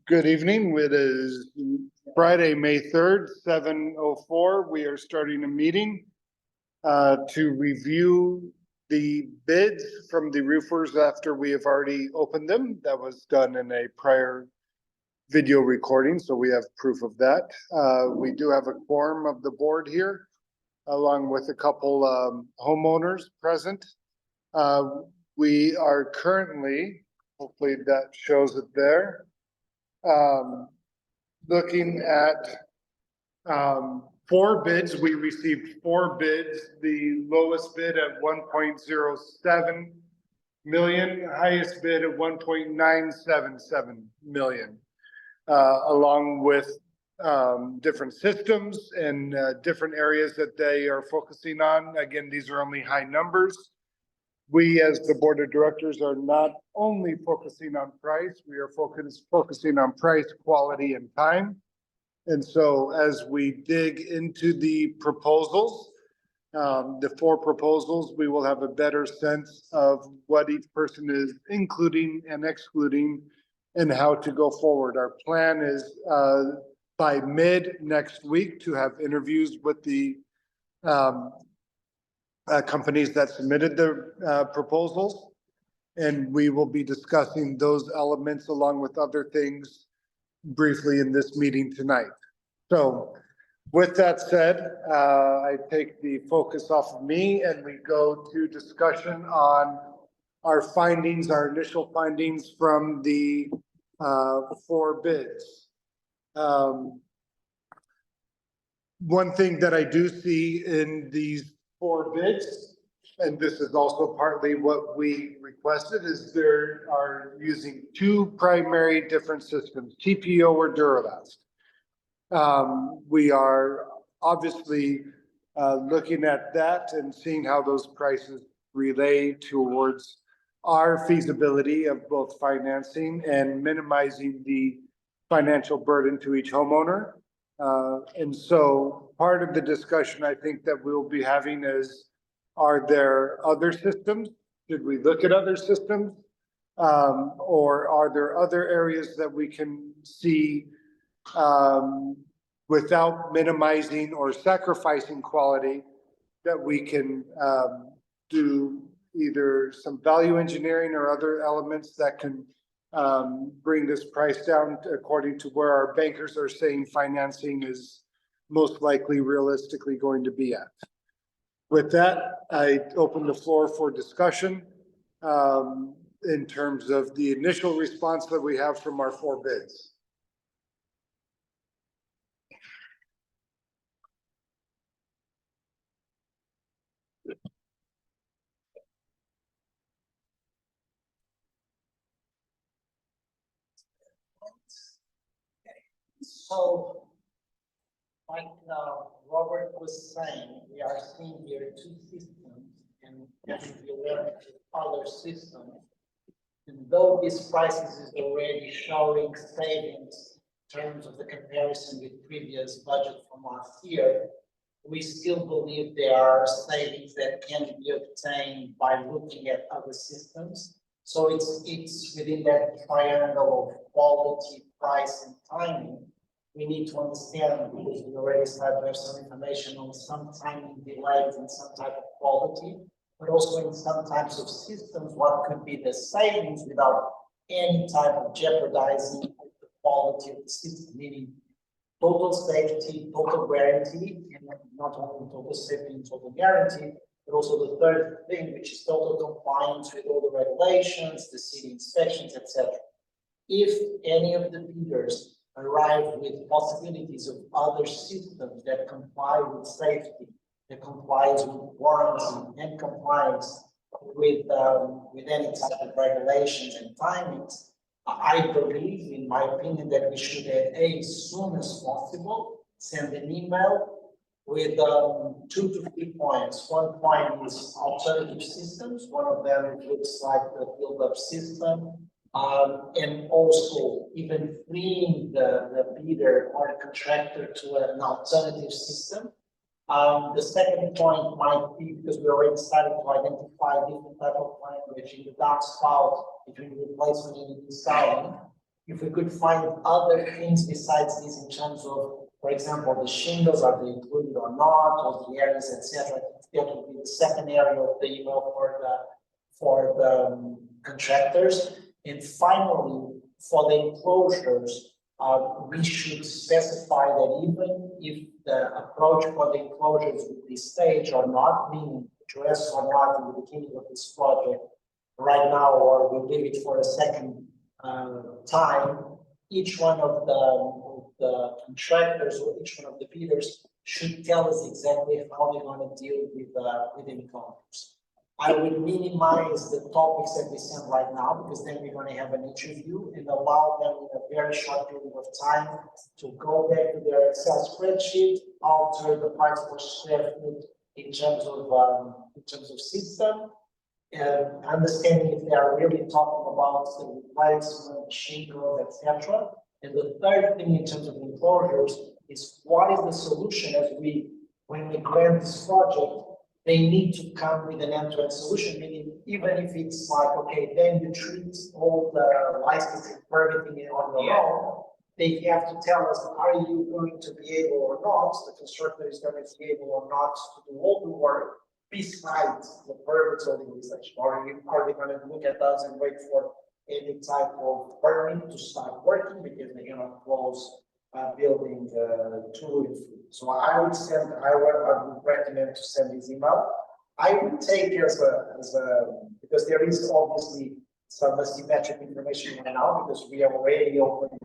Good evening. It is Friday, May 3rd, 7:04. We are starting a meeting to review the bids from the roofers after we have already opened them. That was done in a prior video recording, so we have proof of that. We do have a quorum of the board here, along with a couple homeowners present. We are currently, hopefully that shows it there, looking at four bids. We received four bids. The lowest bid at 1.07 million, highest bid at 1.977 million, along with different systems and different areas that they are focusing on. Again, these are only high numbers. We, as the board of directors, are not only focusing on price, we are focusing on price, quality, and time. And so as we dig into the proposals, the four proposals, we will have a better sense of what each person is including and excluding and how to go forward. Our plan is by mid next week to have interviews with the companies that submitted the proposals. And we will be discussing those elements along with other things briefly in this meeting tonight. So with that said, I take the focus off of me and we go to discussion on our findings, our initial findings from the four bids. One thing that I do see in these four bids, and this is also partly what we requested, is they are using two primary different systems, TPO or Duralast. We are obviously looking at that and seeing how those prices relay towards our feasibility of both financing and minimizing the financial burden to each homeowner. And so part of the discussion I think that we'll be having is, are there other systems? Should we look at other systems? Or are there other areas that we can see without minimizing or sacrificing quality that we can do either some value engineering or other elements that can bring this price down according to where our bankers are saying financing is most likely realistically going to be at. With that, I open the floor for discussion in terms of the initial response that we have from our four bids. So, like Robert was saying, we are seeing here two systems and we learn other systems. And though these prices is already showing savings in terms of the comparison with previous budget from last year, we still believe there are savings that can be obtained by looking at other systems. So it's within that triangle of quality, price, and timing. We need to understand, because we already started to have some information on some timing delays and some type of quality, but also in some types of systems, what could be the savings without any type of jeopardizing the quality of the system, meaning total safety, total guarantee, and not only total safety and total guarantee, but also the third thing, which is total compliance with all the regulations, the city inspections, etc. If any of the bidders arrive with possibilities of other systems that comply with safety, that complies with warranty, and complies with any type of regulations and timings, I believe, in my opinion, that we should, as soon as possible, send an email with 2 to 3 points. One point is alternative systems. One of them looks like the build-up system. And also even freeing the bidder or the contractor to an alternative system The second point might be, because we already started to identify different type of language in the downspout between replacement and installing. If we could find other things besides this in terms of, for example, the shingles, are they included or not, or the areas, etc. That would be the second area of the email for the contractors. And finally, for the enclosures, we should specify that even if the approach for the enclosures would be staged or not, meaning addressed or not in the beginning of this project right now, or we'll leave it for a second time, each one of the contractors or each one of the bidders should tell us exactly how they're going to deal with enclosures. I will minimize the topics that we send right now, because then we're going to have an interview and allow them in a very short period of time to go back to their Excel spreadsheet, alter the price per square foot in terms of system, and understanding if they are really talking about the replacement, shingles, etc. And the third thing in terms of enclosures is what is the solution when we grant this project. They need to come with an end-to-end solution, meaning even if it's like, okay, then you treat all the licensing permitting on your own, they have to tell us, are you going to be able or not, the constructor is going to be able or not to do all the work besides the permits or the research, or are they going to look at us and wait for any type of permit to start working because they're going to close building 2 and 3. So I would recommend to send this email. I would take as a because there is obviously some asymmetric information right now, because we are already opening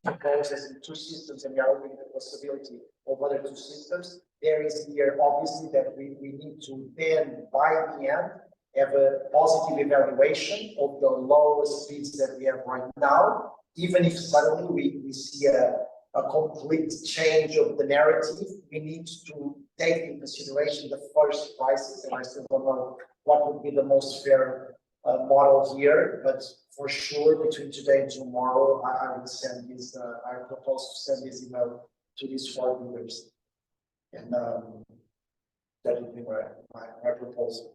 the process in 2 systems and we are opening the possibility of other 2 systems. There is here obviously that we need to then by the end have a positive evaluation of the lowest bids that we have right now, even if suddenly we see a complete change of the narrative. We need to take into consideration the first prices, and I still don't know what would be the most fair model here, but for sure between today and tomorrow, I would send this, I propose to send this email to these 4 bidders. And that would be my proposal.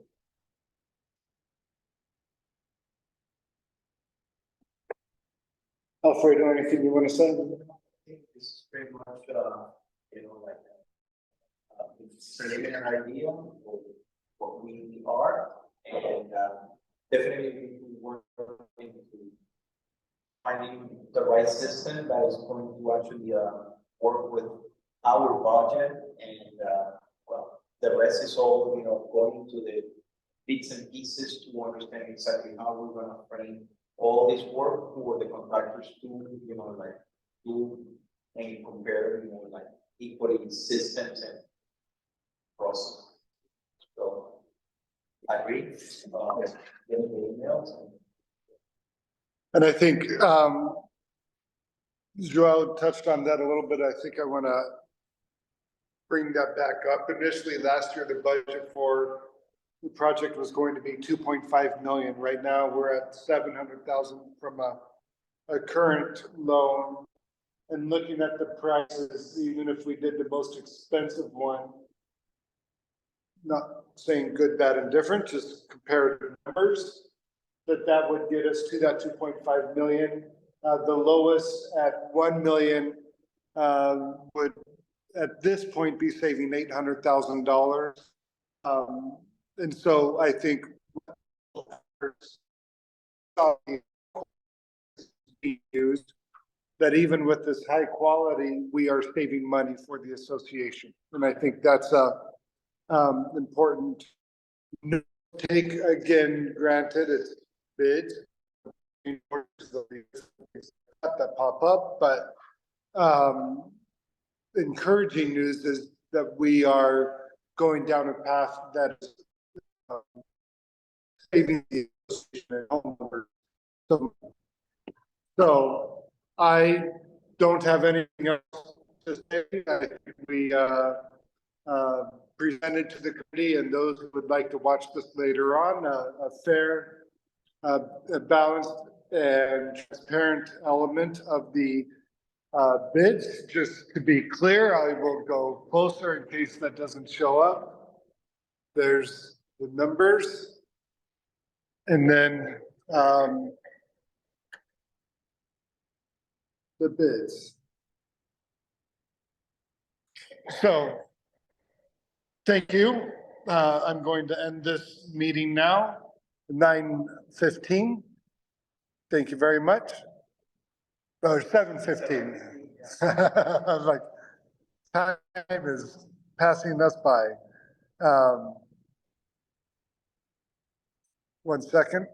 Alfredo, anything you want to say? I think this is pretty much, like it's preliminary idea of what we are, and definitely we work into finding the right system that is going to actually work with our budget, and well, the rest is all going to the bits and pieces to understand exactly how we're going to frame all this work for the contractors to do and compare equally systems and process. So I agree. Getting the emails. And I think Joel touched on that a little bit. I think I want to bring that back up. Initially last year, the budget for the project was going to be 2.5 million. Right now, we're at 700,000 from a current loan. And looking at the prices, even if we did the most expensive one, not saying good, bad, and different, just comparative numbers, that would get us to that 2.5 million. The lowest at 1 million would at this point be saving $800,000. And so I think used that even with this high quality, we are saving money for the association. And I think that's important. Take again, granted, it's bid that pop up, but encouraging news is that we are going down a path that is saving the association and homeowners. So I don't have anything else to say. I think we presented to the committee and those who would like to watch this later on a fair, a balanced and transparent element of the bids, just to be clear, I will go closer in case that doesn't show up. There's the numbers. And then, the bids. So, thank you. I'm going to end this meeting now, 9:15. Thank you very much. Or 7:15. I was like, time is passing us by. 1 second.